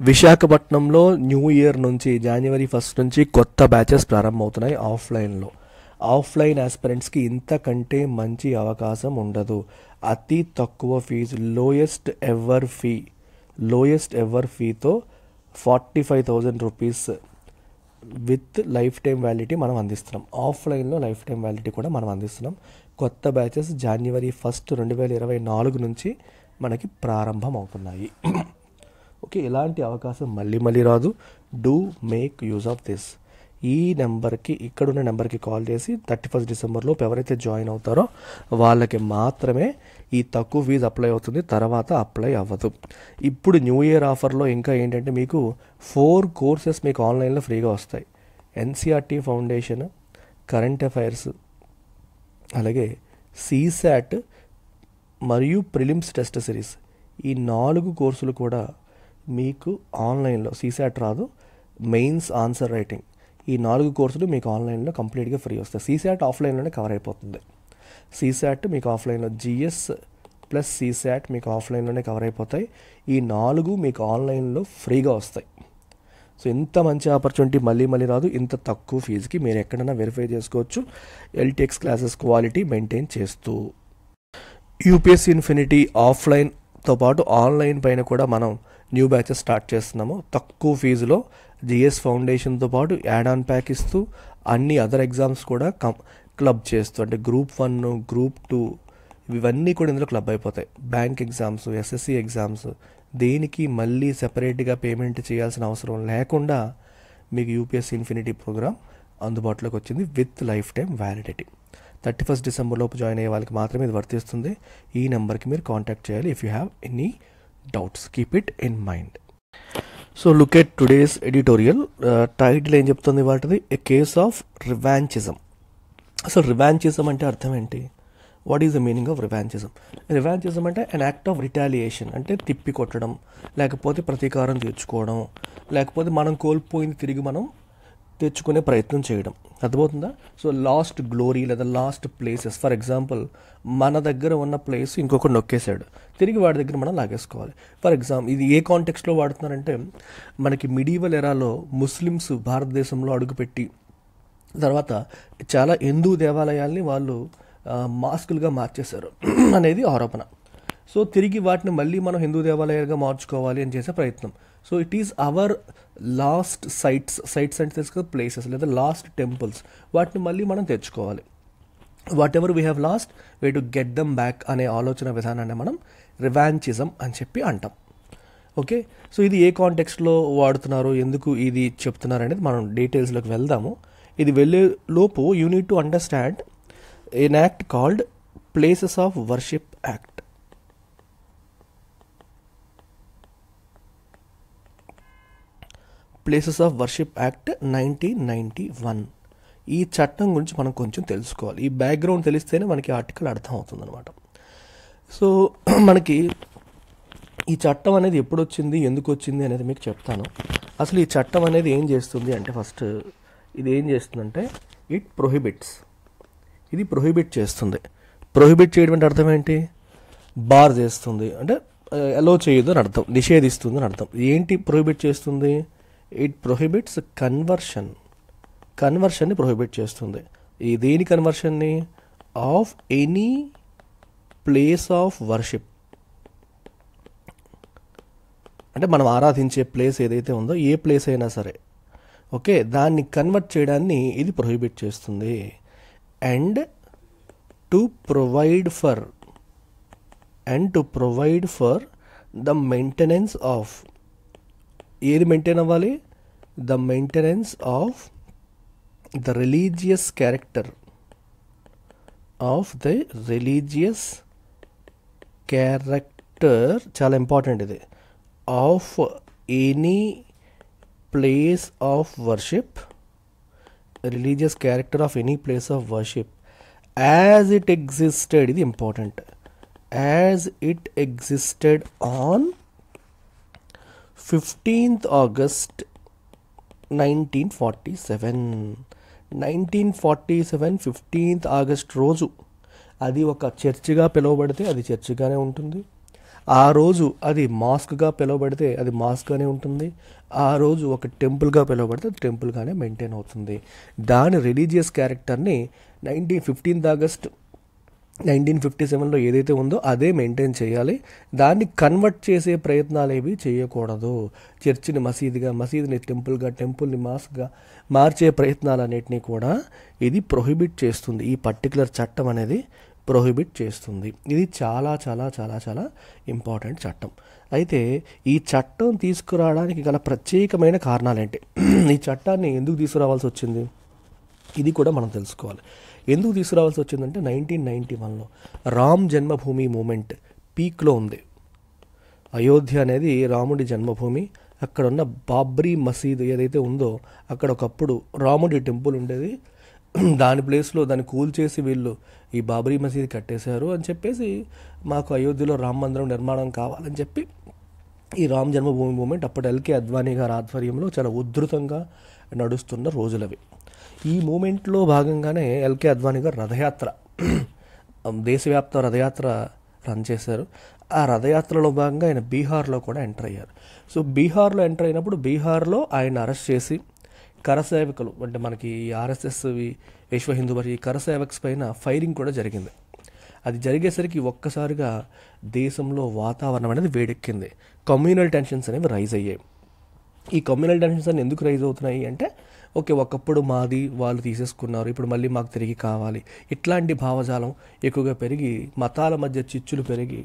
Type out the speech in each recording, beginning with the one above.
విశాఖపట్నంలో new year నుంచి జనవరి 1 నుంచి కొత్త బ్యాచెస్ ప్రారంభమవుతున్నాయి ఆఫ్లైన్లో. ఆఫ్లైన్ ఆస్పిరెంట్స్కి ఇంతకంటే మంచి అవకాశం ఉండదు. అతి తక్కువ ఫీజు, లోయెస్ట్ ఎవర్ ఫీతో 45,000 rupees with lifetime validity మనం అందిస్తున్నాం. ఆఫ్లైన్లో లైఫ్ టైం వ్యాలిడిటీ కూడా మనం అందిస్తున్నాం. కొత్త బ్యాచెస్ జనవరి 1, 2024 నుంచి మనకి ప్రారంభం అవుతున్నాయి. ఓకే, ఇలాంటి అవకాశం మళ్ళీ రాదు. Do make use of this. ఈ నెంబర్కి, ఇక్కడున్న నెంబర్కి కాల్ చేసి 31 డిసెంబర్లోపు ఎవరైతే జాయిన్ అవుతారో వాళ్ళకి మాత్రమే ఈ తక్కువ ఫీజు అప్లై అవుతుంది, తర్వాత అప్లై అవ్వదు. ఇప్పుడు న్యూ ఇయర్ ఆఫర్లో ఇంకా ఏంటంటే మీకు 4 కోర్సెస్ మీకు ఆన్లైన్లో ఫ్రీగా వస్తాయి. ఎన్సీఆర్టీ ఫౌండేషన్, కరెంట్ అఫైర్స్, అలాగే సీసాట్ మరియు ప్రిలిమ్స్ టెస్ట్ సిరీస్. ఈ 4 కోర్సులు కూడా మీకు ఆన్లైన్లో, సీసాట్ రాదు, మెయిన్స్ ఆన్సర్ రైటింగ్, ఈ 4 కోర్సులు మీకు ఆన్లైన్లో కంప్లీట్గా ఫ్రీ వస్తాయి. సీసాట్ ఆఫ్లైన్లోనే కవర్ అయిపోతుంది. సీసాట్ మీకు ఆఫ్లైన్లో, జిఎస్ ప్లస్ సీసాట్ మీకు ఆఫ్లైన్లోనే కవర్ అయిపోతాయి. ఈ 4 మీకు ఆన్లైన్లో ఫ్రీగా వస్తాయి. సో ఇంత మంచి ఆపర్చునిటీ మళ్ళీ రాదు. ఇంత తక్కువ ఫీజుకి మీరు ఎక్కడైనా వెరిఫై చేసుకోవచ్చు, ఎల్టీఎక్స్ క్లాసెస్ క్వాలిటీ మెయింటైన్ చేస్తూ. యూపీఎస్సీ ఇన్ఫినిటీ ఆఫ్లైన్తో పాటు ఆన్లైన్ పైన కూడా మనం న్యూ బ్యాచెస్ స్టార్ట్ చేస్తున్నాము. తక్కువ ఫీజులో జిఎస్ ఫౌండేషన్తో పాటు యాడ్ ఆన్ ప్యాక్ ఇస్తూ, అన్ని అదర్ ఎగ్జామ్స్ కూడా క్లబ్ చేస్తూ, అంటే గ్రూప్ 1, గ్రూప్ 2 ఇవన్నీ కూడా ఇందులో క్లబ్ అయిపోతాయి. బ్యాంక్ ఎగ్జామ్స్, ఎస్ఎస్సి ఎగ్జామ్స్, దేనికి మళ్ళీ సెపరేట్గా పేమెంట్ చేయాల్సిన అవసరం లేకుండా మీకు యూపీఎస్సీ ఇన్ఫినిటీ ప్రోగ్రామ్ అందుబాటులోకి వచ్చింది విత్ లైఫ్ టైం వ్యాలిడిటీ. 31 డిసెంబర్లోపు జాయిన్ అయ్యే వాళ్ళకి మాత్రమే ఇది వర్తిస్తుంది. ఈ నెంబర్కి మీరు కాంటాక్ట్ చేయాలి if you have any doubts. Keep it in mind. So look at today's editorial. Title ఏం చెప్తుంది వాటిది? A case of రివాంచిజం. అసలు రివాంచిజం అంటే అర్థం ఏంటి? What is the meaning of revanchism? Revanchism అంటే అన్ యాక్ట్ ఆఫ్ రిటాలియేషన్, అంటే తిప్పి కొట్టడం, లేకపోతే ప్రతీకారం తీర్చుకోవడం, లేకపోతే మనం కోల్పోయింది తిరిగి మనం తెచ్చుకునే ప్రయత్నం చేయడం. అర్థమవుతుందా? సో లాస్ట్ గ్లోరీ లేదా లాస్ట్ ప్లేసెస్, ఫర్ ఎగ్జాంపుల్ మన దగ్గర ఉన్న ప్లేస్ ఇంకొకటి నొక్కేశాడు, తిరిగి వాడి దగ్గర మనం లాగేసుకోవాలి. ఫర్ ఎగ్జాంపుల్ ఇది ఏ కాంటెక్స్ట్లో వాడుతున్నారంటే, మనకి మిడీవల్ ఎరాలో ముస్లిమ్స్ భారతదేశంలో అడుగుపెట్టి తర్వాత చాలా హిందూ దేవాలయాల్ని వాళ్ళు మాస్కులుగా మార్చేశారు అనేది ఆరోపణ. సో తిరిగి వాటిని మళ్ళీ మనం హిందూ దేవాలయాలుగా మార్చుకోవాలి అని చేసే ప్రయత్నం. So it is our last sites అంటే తెలుసు కదా, ప్లేసెస్ లేదా లాస్ట్ టెంపుల్స్, వాటిని మళ్ళీ మనం తెచ్చుకోవాలి. What ever we have lost way to get them back అనే ఆలోచన విధానాన్ని మనం రివాంచిజం అని చెప్పి అంటాం. ఓకే, సో ఇది ఏ కాంటెక్స్ట్లో వాడుతున్నారు, ఎందుకు ఇది చెప్తున్నారు అనేది మనం డీటెయిల్స్లోకి వెళ్దాము. ఇది వెళ్ళే లోపు you need to understand an act called Places of Worship Act. Places of Worship Act 1991. ఈ చట్టం గురించి మనం కొంచెం తెలుసుకోవాలి. ఈ బ్యాక్గ్రౌండ్ తెలిస్తేనే మనకి ఆర్టికల్ అర్థం అవుతుంది అనమాట. సో మనకి ఈ చట్టం అనేది ఎప్పుడు వచ్చింది, ఎందుకు వచ్చింది అనేది మీకు చెప్తాను. అసలు ఈ చట్టం అనేది ఏం చేస్తుంది అంటే, ఫస్ట్ ఇది ఏం చేస్తుందంటే ఇట్ ప్రొహిబిట్స్, ఇది ప్రొహిబిట్ చేస్తుంది. ప్రొహిబిట్ చేయడం అంటే అర్థం ఏంటి? బార్ చేస్తుంది అంటే అలో చేయదు అని అర్థం, నిషేధిస్తుంది అని అర్థం. ఏంటి ప్రొహిబిట్ చేస్తుంది? ఇట్ ప్రొహిబిట్స్ కన్వర్షన్ని ప్రొహిబిట్ చేస్తుంది. ఈ దేని కన్వర్షన్ని? Of any place of worship, అంటే మనం ఆరాధించే ప్లేస్ ఏదైతే ఉందో, ఏ ప్లేస్ అయినా సరే, ఓకే, దాన్ని కన్వర్ట్ చేయడాన్ని ఇది ప్రొహిబిట్ చేస్తుంది. And to provide for the maintenance of, ఏది మెయింటైన్ అవ్వాలి? the maintenance of the religious character చాలా ఇంపార్టెంట్ ఇది, of any place of worship, religious character of any place of worship as it existed, ఇది important, as it existed on 15th August 1947 15th August రోజు అది ఒక చర్చిగా పిలువబడితే అది చర్చిగానే ఉంటుంది. ఆ రోజు అది మాస్క్గా పిలువబడితే అది మాస్క్గానే ఉంటుంది, ఆ రోజు ఒక టెంపుల్గా పిలువబడితే అది టెంపుల్గానే మెయింటైన్ అవుతుంది. దాని రిలీజియస్ క్యారెక్టర్ని 15th ఆగస్ట్ 1957లో ఏదైతే ఉందో అదే మెయింటైన్ చేయాలి. దాన్ని కన్వర్ట్ చేసే ప్రయత్నాలు ఏవి చేయకూడదు. చర్చిని మసీదుగా, మసీదుని టెంపుల్గా, టెంపుల్ని మాస్క్గా మార్చే ప్రయత్నాలన్నింటినీ కూడా ఇది ప్రొహిబిట్ చేస్తుంది. ఈ పర్టికులర్ చట్టం అనేది ప్రొహిబిట్ చేస్తుంది. ఇది చాలా చాలా చాలా చాలా ఇంపార్టెంట్ చట్టం. అయితే ఈ చట్టం తీసుకురావడానికి గల ప్రత్యేకమైన కారణాలేంటి, ఈ చట్టాన్ని ఎందుకు తీసుకురావాల్సి వచ్చింది, ఇది కూడా మనం తెలుసుకోవాలి. ఎందుకు తీసుకురావాల్సి వచ్చిందంటే 1991లో రామ్ జన్మభూమి మూమెంట్ పీక్లో ఉంది. అయోధ్య అనేది రాముడి జన్మభూమి. అక్కడ ఉన్న బాబ్రీ మసీద్ ఏదైతే ఉందో అక్కడ ఒకప్పుడు రాముడి టెంపుల్ ఉండేది. దాని ప్లేస్లో దాన్ని కూల్చేసి వీళ్ళు ఈ బాబ్రీ మసీద్ కట్టేశారు అని చెప్పేసి మాకు అయోధ్యలో రామ మందిరం నిర్మాణం కావాలని చెప్పి ఈ రామ్ జన్మభూమి మూమెంట్ అప్పుడు ఎల్కే అద్వానీ గారి ఆధ్వర్యంలో చాలా ఉధృతంగా నడుస్తున్న రోజులవి. ఈ మూమెంట్లో భాగంగానే ఎల్కే అద్వానీ గారు రథయాత్ర, దేశవ్యాప్త రథయాత్ర రన్ చేశారు. ఆ రథయాత్రలో భాగంగా ఆయన బీహార్లో కూడా ఎంటర్ అయ్యారు. సో బీహార్లో ఎంటర్ అయినప్పుడు బీహార్లో ఆయన అరెస్ట్ చేసి కరసేవకులు అంటే మనకి ఆర్ఎస్ఎస్ విశ్వ హిందూ పరిషత్ ఈ కరసేవక్స్ పైన ఫైరింగ్ కూడా జరిగింది. అది జరిగేసరికి ఒక్కసారిగా దేశంలో వాతావరణం అనేది వేడెక్కింది. కమ్యూనల్ టెన్షన్స్ అనేవి రైజ్ అయ్యాయి. ఈ కమ్యూనల్ టెన్షన్స్ అని ఎందుకు రైజ్ అవుతున్నాయి అంటే, ఓకే ఒకప్పుడు మాది వాళ్ళు తీసేసుకున్నారు, ఇప్పుడు మళ్ళీ మాకు తిరిగి కావాలి, ఇట్లాంటి భావజాలం ఎక్కువగా పెరిగి మతాల మధ్య చిచ్చులు పెరిగి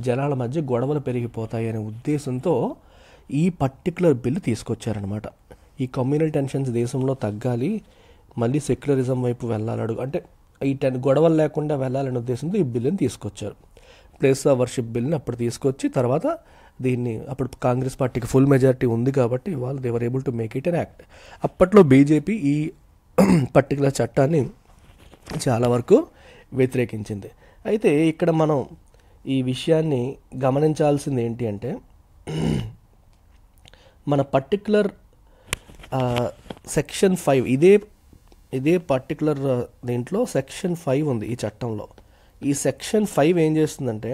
జనాల మధ్య గొడవలు పెరిగిపోతాయి అనే ఉద్దేశంతో ఈ పర్టికులర్ బిల్లు తీసుకొచ్చారనమాట. ఈ కమ్యూనల్ టెన్షన్స్ దేశంలో తగ్గాలి, మళ్ళీ సెక్యులరిజం వైపు వెళ్ళాలడు అంటే ఈ గొడవలు లేకుండా వెళ్ళాలనే ఉద్దేశంతో ఈ బిల్లుని తీసుకొచ్చారు. ప్లేస్ ఆఫ్ వర్షిప్ బిల్ని అప్పుడు తీసుకొచ్చి తర్వాత దీన్ని అప్పుడు కాంగ్రెస్ పార్టీకి ఫుల్ మెజారిటీ ఉంది కాబట్టి వాళ్ళు they were able to make it an act. అప్పట్లో బీజేపీ ఈ పర్టికులర్ చట్టాన్ని చాలా వరకు వ్యతిరేకించింది. అయితే ఇక్కడ మనం ఈ విషయాన్ని గమనించాల్సింది ఏంటి అంటే, మన పర్టికులర్ సెక్షన్ 5 ఇదే పర్టికులర్ దీంట్లో సెక్షన్ 5 ఉంది ఈ చట్టంలో. ఈ సెక్షన్ 5 ఏం చేస్తుందంటే,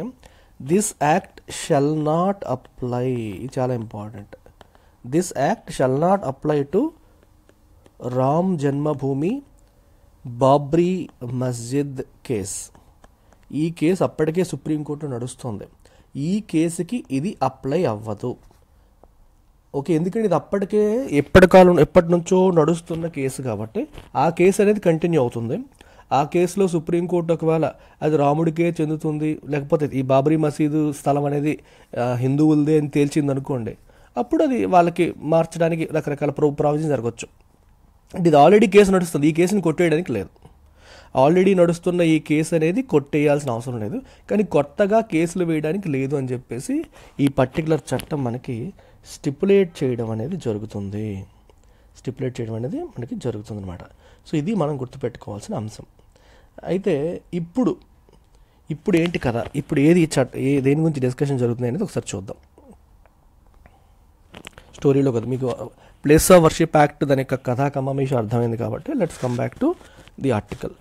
this act shall not apply, ఇది చాలా important, this act shall not apply to Ram Janmabhoomi Babri Masjid case. ఈ కేసు అప్పటికే సుప్రీంకోర్టు నడుస్తుంది. ఈ కేసుకి ఇది అప్లై అవ్వదు. ఓకే, ఎందుకంటే ఇది అప్పటికే ఎప్పటి నుంచో నడుస్తున్న కేసు కాబట్టి ఆ కేసు అనేది కంటిన్యూ అవుతుంది. ఆ కేసులో సుప్రీంకోర్టు ఒకవేళ అది రాముడికే చెందుతుంది, లేకపోతే ఈ బాబ్రీ మసీదు స్థలం అనేది హిందువులదే అని తేల్చింది అనుకోండి, అప్పుడు అది వాళ్ళకి మార్చడానికి రకరకాల ప్రావిజన్ జరగవచ్చు. అంటే ఇది ఆల్రెడీ కేసు నడుస్తుంది, ఈ కేసుని కొట్టేయడానికి లేదు. ఆల్రెడీ నడుస్తున్న ఈ కేసు అనేది కొట్టేయాల్సిన అవసరం లేదు, కానీ కొత్తగా కేసులు వేయడానికి లేదు అని చెప్పేసి ఈ పర్టికులర్ చట్టం మనకి స్టిపులేట్ చేయడం అనేది జరుగుతుంది అనమాట. సో ఇది మనం గుర్తుపెట్టుకోవాల్సిన అంశం. అయితే ఇప్పుడు ఏంటి కదా, ఇప్పుడు దేని గురించి డిస్కషన్ జరుగుతుంది అనేది ఒకసారి చూద్దాం. స్టోరీలో కదా మీకు ప్లేస్ ఆఫ్ వర్షిప్ యాక్ట్ దాని యొక్క కథా కమేష అర్థమైంది కాబట్టి let's come back to the article.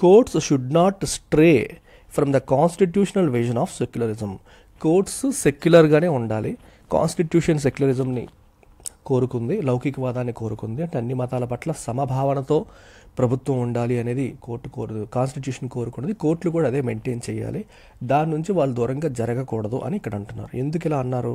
Courts should not stray from the constitutional vision of secularism. Courts సెక్యులర్గానే ఉండాలి. కాన్స్టిట్యూషన్ సెక్యులరిజంని కోరుకుంది, లౌకికవాదాన్ని కోరుకుంది. అంటే అన్ని మతాల పట్ల సమభావనతో ప్రభుత్వం ఉండాలి అనేది కాన్స్టిట్యూషన్ కోరుకున్నది. కోర్టులు కూడా అదే మెయింటైన్ చేయాలి. దాని నుంచి వాళ్ళు దూరంగా జరగకూడదు అని ఇక్కడ అంటున్నారు. ఎందుకు ఇలా అన్నారు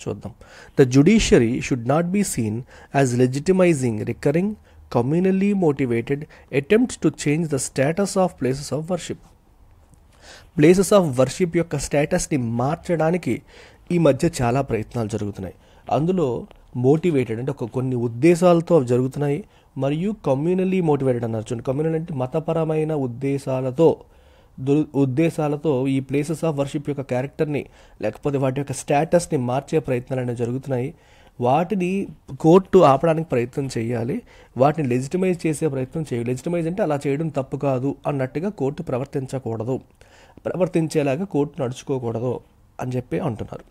చూద్దాం. The judiciary should not be seen as legitimising recurring communally motivated attempts to change the status of places of worship. Places of worship యొక్క స్టేటస్ని మార్చడానికి ఈ మధ్య చాలా ప్రయత్నాలు జరుగుతున్నాయి. అందులో మోటివేటెడ్ అంటే కొన్ని ఉద్దేశాలతో అవి జరుగుతున్నాయి, మరియు కమ్యూనల్లీ మోటివేటెడ్ అన్నారు. చూడండి, కమ్యూనల్ అంటే మతపరమైన ఉద్దేశాలతో ఈ ప్లేసెస్ ఆఫ్ వర్షిప్ యొక్క క్యారెక్టర్ని లేకపోతే వాటి యొక్క స్టేటస్ని మార్చే ప్రయత్నాలు అనేవి జరుగుతున్నాయి. వాటిని కోర్టు ఆపడానికి ప్రయత్నం చేయాలి, వాటిని లెజిటిమైజ్ చేసే ప్రయత్నం చేయాలి. లెజిటిమైజ్ అంటే అలా చేయడం తప్పు కాదు అన్నట్టుగా కోర్టు ప్రవర్తించేలాగా కోర్టు నడుచుకోకూడదు అని చెప్పి అంటున్నారు.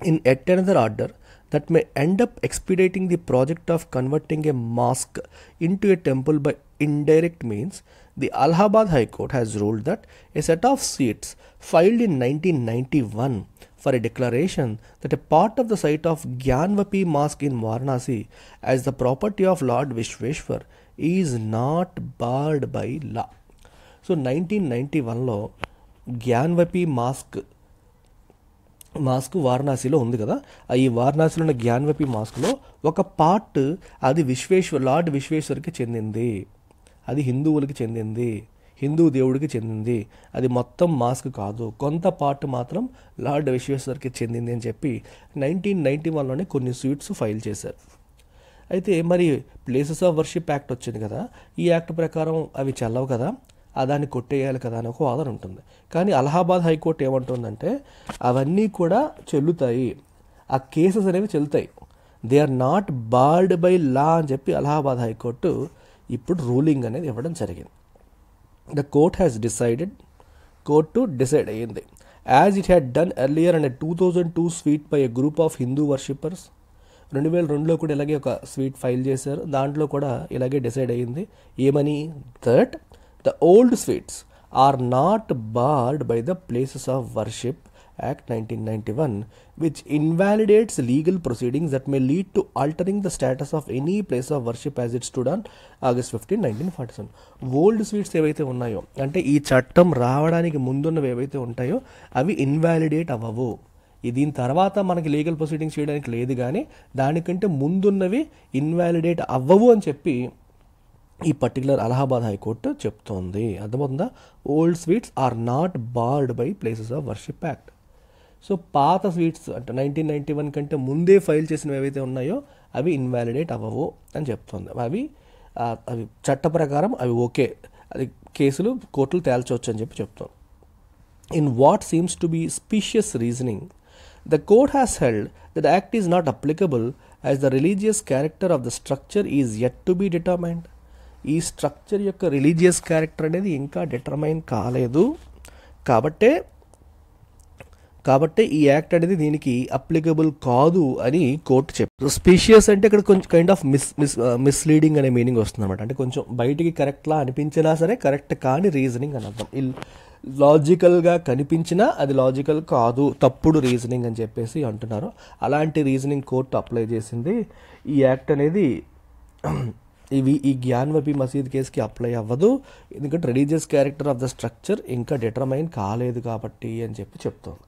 In yet another order that may end up expediting the project of converting a mosque into a temple by indirect means, the Allahabad High Court has ruled that a set of seats filed in 1991 for a declaration that a part of the site of Gyanvapi Mosque in Varanasi as the property of Lord Vishweshwar is not barred by law. So 1991లో Gyanvapi mosque వారణాసిలో ఉంది కదా, ఈ వారణాసిలో ఉన్న జ్ఞాన్వపి మాస్క్లో ఒక part అది lord విశ్వేశ్వర్కి చెందింది, అది హిందువులకి చెందింది, హిందూ దేవుడికి చెందింది, అది మొత్తం మాస్క్ కాదు, కొంత పార్ట్ మాత్రం లార్డ్ విశ్వేశ్వర్కి చెందింది అని చెప్పి 1991లోనే కొన్ని స్యూట్స్ ఫైల్ చేశారు. అయితే మరి ప్లేసెస్ ఆఫ్ వర్షిప్ యాక్ట్ వచ్చింది కదా, ఈ యాక్ట్ ప్రకారం అవి చెల్లవు కదా, దాన్ని కొట్టేయాలి కదా అని ఒక వాదన ఉంటుంది. కానీ అలహాబాద్ హైకోర్టు ఏమంటుందంటే అవన్నీ కూడా చెల్లుతాయి, ఆ కేసెస్ అనేవి చెల్లుతాయి, they are not barred by law అని చెప్పి అలహాబాద్ హైకోర్టు ఇప్పుడు రూలింగ్ అనేది ఇవ్వడం జరిగింది. ద కోర్టు డిసైడ్ అయ్యింది, as it had done earlier and 2002 suit by a group of Hindu worshippers. 2002లో కూడా ఇలాగే ఒక స్వీట్ ఫైల్ చేశారు, దాంట్లో కూడా ఇలాగే డిసైడ్ అయ్యింది ఏమని, that the old sweets are not barred by the Places of Worship Act 1991, which invalidates legal proceedings that may lead to altering the status of any place of worship as it stood on August 15, 1947. Old sweets ఏవైతే ఉన్నాయో, అంటే ఈ చట్టం రావడానికి ముందున్నవి ఏవైతే ఉంటాయో అవి invalidate అవ్వవు. దీని తర్వాత మనకి లీగల్ ప్రొసీడింగ్స్ చేయడానికి లేదు, కానీ దానికంటే ముందున్నవి ఇన్వాలిడేట్ అవ్వవు అని చెప్పి ఈ పర్టికులర్ అలహాబాద్ హైకోర్టు చెప్తోంది. అర్థమవుతుందా? Old suits are not barred by places of worship act. So పాత స్వీట్స్ అంటే 1991 కంటే ముందే ఫైల్ చేసినవి ఏవైతే ఉన్నాయో అవి ఇన్వాలిడేట్ అవ్వవు అని చెప్తోంది. అవి చట్ట ప్రకారం అవి ఓకే, అది కేసులు కోర్టులు తేల్చవచ్చు అని చెప్పి చెప్తోంది. In what seems to be spacious reasoning, the court has held that the act is not applicable as the religious character of the structure is yet to be determined. ఈ స్ట్రక్చర్ యొక్క religious character అనేది ఇంకా determine కాలేదు, కాబట్టే ఈ act అనేది దీనికి applicable కాదు అని కోర్టు చెప్పారు. స్పీషియస్ అంటే ఇక్కడ కొంచెం కైండ్ ఆఫ్ మిస్లీడింగ్ అనే మీనింగ్ వస్తుంది అనమాట. అంటే కొంచెం బయటికి కరెక్ట్లా అనిపించినా సరే కరెక్ట్ కాని రీజనింగ్ అని అర్థం. లాజికల్గా కనిపించినా అది లాజికల్ కాదు, తప్పుడు రీజనింగ్ అని చెప్పేసి అంటున్నారు. అలాంటి రీజనింగ్ కోర్టు అప్లై చేసింది. ఈ యాక్ట్ అనేది ఈ జ్ఞాన్వపి మసీద్ కేసుకి అప్లై అవ్వదు, ఎందుకంటే religious character of the structure ఇంకా డిటర్మైన్ కాలేదు కాబట్టి అని చెప్పి చెప్తోంది.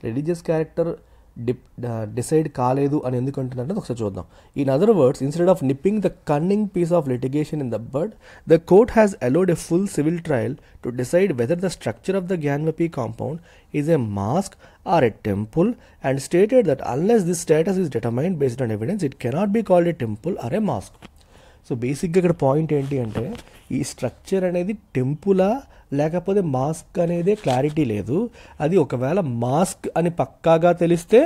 రిలీజియస్ క్యారెక్టర్ డిసైడ్ కాలేదు అని ఎందుకు అంటున్నారంటే ఒకసారి చూద్దాం. In other words, instead of nipping the cunning piece of litigation in the bud, the court has allowed a full civil trial to decide whether the structure of the Gyanvapi compound is a mosque or a temple and stated that unless this status is determined based on evidence it cannot be called a temple or a mosque. So బేసిక్గా ఇక్కడ point ఏంటి అంటే ఈ structure అనేది టెంపులా లేకపోతే mask అనేదే clarity లేదు. అది ఒకవేళ మాస్క్ అని పక్కాగా తెలిస్తే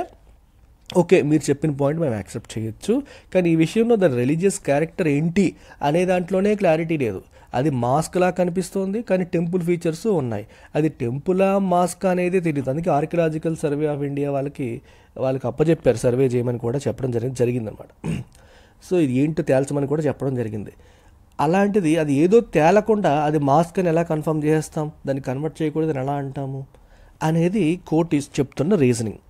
ఓకే, మీరు చెప్పిన పాయింట్ మేము యాక్సెప్ట్ చేయొచ్చు, కానీ ఈ విషయంలో దాని రిలీజియస్ క్యారెక్టర్ ఏంటి అనే దాంట్లోనే క్లారిటీ లేదు. అది మాస్క్లా కనిపిస్తోంది కానీ టెంపుల్ ఫీచర్స్ ఉన్నాయి, అది టెంపులా మాస్క్ అనేది తెలియదు. అందుకే ఆర్కియలాజికల్ సర్వే ఆఫ్ ఇండియా వాళ్ళకి అప్పచెప్పారు సర్వే చేయమని కూడా చెప్పడం జరిగిందనమాట. సో ఇది ఏంటో తేల్చమని కూడా చెప్పడం జరిగింది. అలాంటిది అది ఏదో తేలకుండా అది మాస్క్ అని ఎలా కన్ఫర్మ్ చేస్తాం, దాన్ని కన్వర్ట్ చేయకూడదని ఎలా అంటాము అనేది కోర్టు చెప్తున్న రీజనింగ్.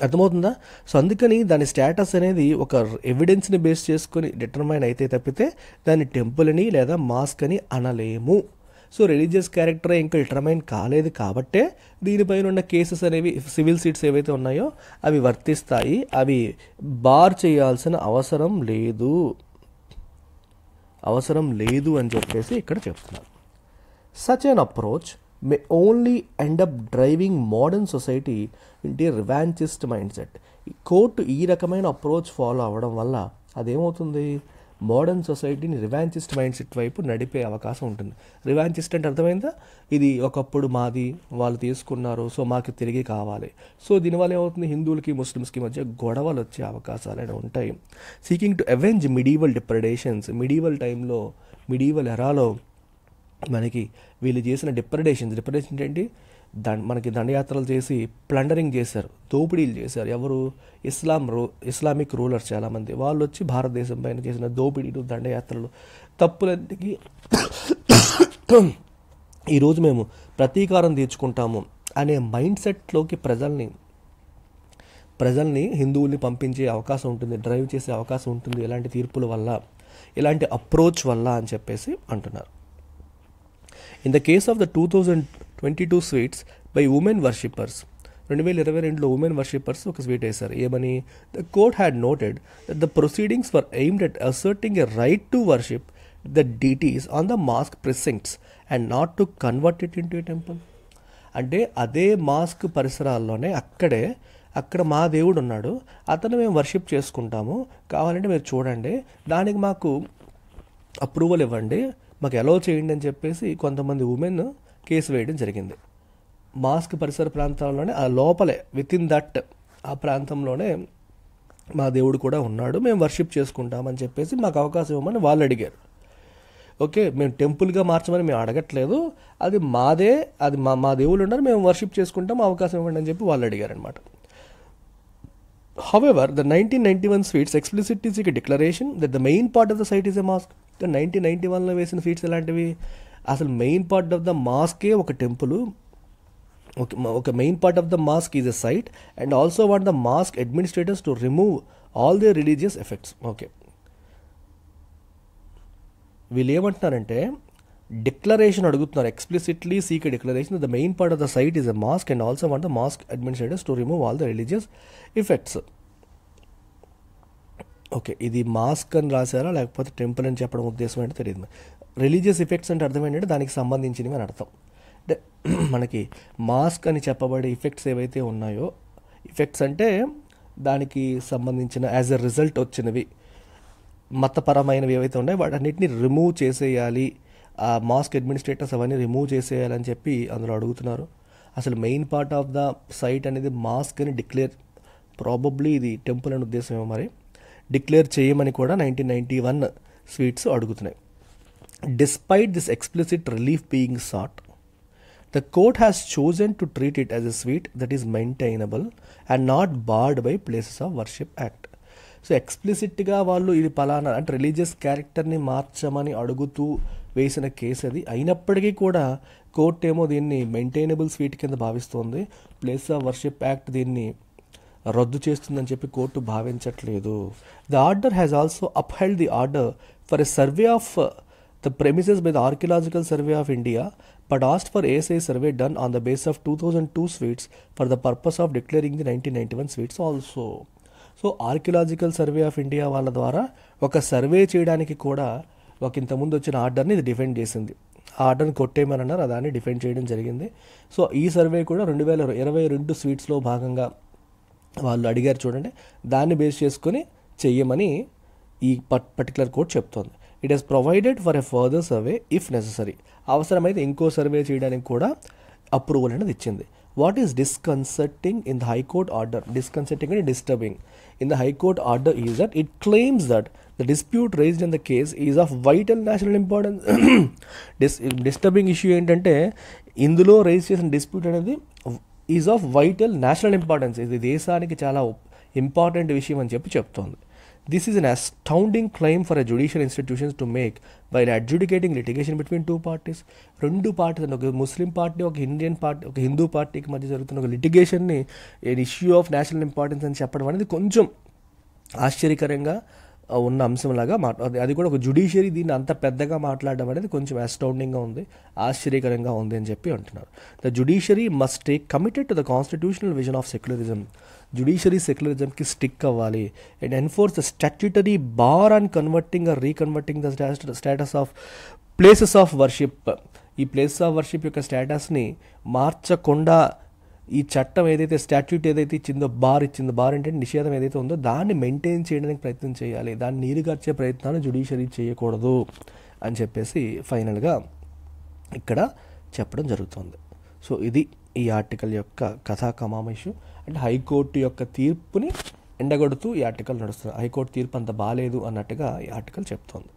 అర్థమవుతుందా? సో అందుకని దాని స్టేటస్ అనేది ఒక ఎవిడెన్స్ని బేస్ చేసుకొని డిటర్మైన్ అయితే తప్పితే దాన్ని టెంపుల్ అని లేదా మాస్క్ అని అనలేము. సో రిలీజియస్ క్యారెక్టరే ఇంకా డిటర్మైన్ కాలేదు కాబట్టే దీనిపైన ఉన్న కేసెస్ అనేవి సివిల్ సీట్స్ ఏవైతే ఉన్నాయో అవి వర్తిస్తాయి, అవి బార్ చేయాల్సిన అవసరం లేదు అని చెప్పేసి ఇక్కడ చెప్తున్నారు. Such an approach May only end up driving modern society ఇంటి రివాంచిస్ట్ మైండ్ సెట్. కోర్టు ఈ రకమైన అప్రోచ్ ఫాలో అవ్వడం వల్ల అదేమవుతుంది, మోడర్న్ సొసైటీని రివాంచిస్ట్ మైండ్ సెట్ వైపు నడిపే అవకాశం ఉంటుంది. రివాంచిస్ట్ అంటే అర్థమైందా? ఇది ఒకప్పుడు మాది, వాళ్ళు తీసుకున్నారు, సో మాకు తిరిగి కావాలి. సో దీనివల్ల ఏమవుతుంది, హిందువులకి ముస్లిమ్స్కి మధ్య గొడవలు వచ్చే అవకాశాలు అనేవి ఉంటాయి. Seeking to avenge medieval depredations, medieval ఎరాలో మనకి వీళ్ళు చేసిన డిప్రెడేషన్ ఏంటి, మనకి దండయాత్రలు చేసి ప్లండరింగ్ చేశారు, దోపిడీలు చేశారు. ఎవరు? ఇస్లామిక్ రూలర్స్ చాలామంది, వాళ్ళు వచ్చి భారతదేశం పైన చేసిన దోపిడీలు, దండయాత్రలు, తప్పులన్నిటికీ ఈరోజు మేము ప్రతీకారం తీర్చుకుంటాము అనే మైండ్ సెట్లోకి ప్రజల్ని హిందువుల్ని పంపించే అవకాశం ఉంటుంది, డ్రైవ్ చేసే అవకాశం ఉంటుంది ఇలాంటి తీర్పుల వల్ల, ఇలాంటి అప్రోచ్ వల్ల అని చెప్పేసి అంటున్నారు. In the case of the 2022 suits by women worshippers, 2022లో ఉమెన్ వర్షిప్పర్స్ ఒక స్వీట్ వేశారు. ఏమని? The court had noted that the proceedings were aimed at asserting a right to worship the deities on the mosque precincts and not to convert it into a temple. అంటే అదే mask పరిసరాల్లోనే అక్కడ మా దేవుడు ఉన్నాడు, అతను మేము వర్షిప్ చేసుకుంటాము, కావాలంటే మీరు చూడండి, దానికి మాకు అప్రూవల్ ఇవ్వండి, మాకు అలౌ చేయండి అని చెప్పేసి కొంతమంది ఉమెన్ కేసు వేయడం జరిగింది. మాస్క్ పరిసర ప్రాంతాల్లోనే ఆ లోపలే విత్ ఇన్ దట్ ఆ ప్రాంతంలోనే మా దేవుడు కూడా ఉన్నాడు, మేము వర్షిప్ చేసుకుంటామని చెప్పేసి మాకు అవకాశం ఇవ్వమని వాళ్ళు అడిగారు. ఓకే, మేము టెంపుల్గా మార్చమని మేము అడగట్లేదు, అది మాదే, అది మా దేవుళ్ళు ఉన్నారు, మేము వర్షిప్ చేసుకుంటాం, అవకాశం ఇవ్వండి అని చెప్పి వాళ్ళు అడిగారనమాట. However, the 1991 sweets explicitly seek a declaration that the main part of the site is a mosque. 1991లో వేసిన స్వీట్స్ ఎలాంటివి? అసలు మెయిన్ పార్ట్ ఆఫ్ ద మాస్కే ఒక టెంపుల్, ఒక main part of the mosque is a site and also want the mosque administrators to remove all they religious effects. Okay, వీళ్ళు ఏమంటున్నారంటే declaration అడుగుతున్నారు, explicitly seek declaration the main part of the site is a mosque and also want the mosque administrators to remove all the religious effects. Okay, ఇది mosque అని రాశారా లేకపోతే temple అని చెప్పడం ఉద్దేశం అంటే తెలియదు. రిలీజియస్ ఎఫెక్ట్స్ అంటే అర్థం ఏంటంటే దానికి సంబంధించినవి అని అర్థం. అంటే మనకి మాస్క్ అని చెప్పబడే ఎఫెక్ట్స్ ఏవైతే ఉన్నాయో, ఎఫెక్ట్స్ అంటే దానికి సంబంధించిన యాజ్ ఎ రిజల్ట్ వచ్చినవి మతపరమైనవి ఏవైతే ఉన్నాయో వాటన్నిటిని రిమూవ్ చేసేయాలి, ఆ మాస్క్ అడ్మినిస్ట్రేటర్స్ అవన్నీ రిమూవ్ చేసేయాలని చెప్పి అందులో అడుగుతున్నారు. అసలు main part of the site అనేది మాస్క్ అని డిక్లేర్, ప్రాబబ్లీ ఇది టెంపుల్ అని ఉద్దేశమేమో, మరి డిక్లేర్ చేయమని కూడా 1991 స్వీట్స్ అడుగుతున్నాయి. Despite this explicit relief being sought, the court has chosen to treat it as a suit that is maintainable and not barred by places of worship act. So ఎక్స్ప్లిసిట్గా వాళ్ళు ఇది పలానా అంటే రిలీజియస్ క్యారెక్టర్ని మార్చమని అడుగుతూ వేసిన కేసు అది. అయినప్పటికీ కూడా కోర్టు ఏమో దీన్ని మెయింటైనబుల్ స్వీట్ కింద భావిస్తోంది, ప్లేస్ ఆఫ్ వర్షిప్ యాక్ట్ దీన్ని రద్దు చేస్తుందని చెప్పి కోర్టు భావించట్లేదు. The order has also upheld the order for a survey of the premises by the archaeological survey of India but asked for ASI survey done on the base of 2002 suits for the purpose of declaring the 1991 suits also. So archaeological survey of India వాళ్ళ ద్వారా ఒక survey చేయడానికి కూడా ఒక ఇంతకుముందు వచ్చిన ఆర్డర్ని ఇది డిఫెండ్ చేసింది. ఆ ఆర్డర్ని కొట్టేయమని అన్నారు, దాన్ని డిఫెండ్ చేయడం జరిగింది. సో ఈ సర్వే కూడా 2022 స్వీట్స్లో భాగంగా వాళ్ళు అడిగారు చూడండి, దాన్ని బేస్ చేసుకొని చెయ్యమని ఈ పర్టికులర్ కోర్ట్ చెప్తోంది. It has provided for a further survey if necessary, అవసరమైతే ఇంకో సర్వే చేయడానికి కూడా అప్రూవల్ అనేది ఇచ్చింది. What is disconcerting in the high court order? Disconcerting అంటే disturbing in the high court order is that it claims that the dispute raised in the case is of vital national importance. Disturbing issue ఏంటంటే ఇందులో raise చేసిన dispute అనేది is of vital national importance, ఇది దేశానికి చాలా important విషయం అని చెప్పి చెప్తోంది. This is an astounding claim for a judicial institutions to make while adjudicating litigation between two parties. రెండు పార్టీస్, ఒక ముస్లిం పార్టీ, ఒక ఇండియన్ పార్టీ, ఒక హిందూ పార్టీకి మధ్య జరుగుతున్న ఒక లిటిగేషన్ని ఇష్యూ ఆఫ్ నేషనల్ ఇంపార్టెన్స్ అని చెప్పడం అనేది కొంచెం ఆశ్చర్యకరంగా ఉన్న అంశంలాగా అది కూడా ఒక జ్యుడిషియరీ దీన్ని అంత పెద్దగా మాట్లాడడం అనేది కొంచెం అస్టౌండింగ్గా ఉంది, ఆశ్చర్యకరంగా ఉంది అని చెప్పి అంటున్నారు. The judiciary must stay committed to the constitutional vision of secularism. Judiciary సెక్యులరిజంకి స్టిక్ అవ్వాలి and enforce the statutory bar on converting or reconverting the status of places of worship. ఈ ప్లేసెస్ ఆఫ్ వర్షిప్ యొక్క స్టేటస్ని మార్చకుండా ఈ చట్టం ఏదైతే statute ఏదైతే ఇచ్చిందో, బార్ అంటే నిషేధం ఏదైతే ఉందో దాన్ని మెయింటైన్ చేయడానికి ప్రయత్నం చేయాలి, దాన్ని నీరుగార్చే ప్రయత్నాన్ని జ్యుడిషియరీ చేయకూడదు అని చెప్పేసి ఫైనల్గా ఇక్కడ చెప్పడం జరుగుతుంది. సో ఇది ఈ ఆర్టికల్ యొక్క కథా కమామేషు. అంటే హైకోర్టు యొక్క తీర్పుని ఎండగొడుతూ ఈ ఆర్టికల్ నడుస్తుంది. హైకోర్టు తీర్పు అంత బాగాలేదు అన్నట్టుగా ఈ ఆర్టికల్ చెప్తోంది.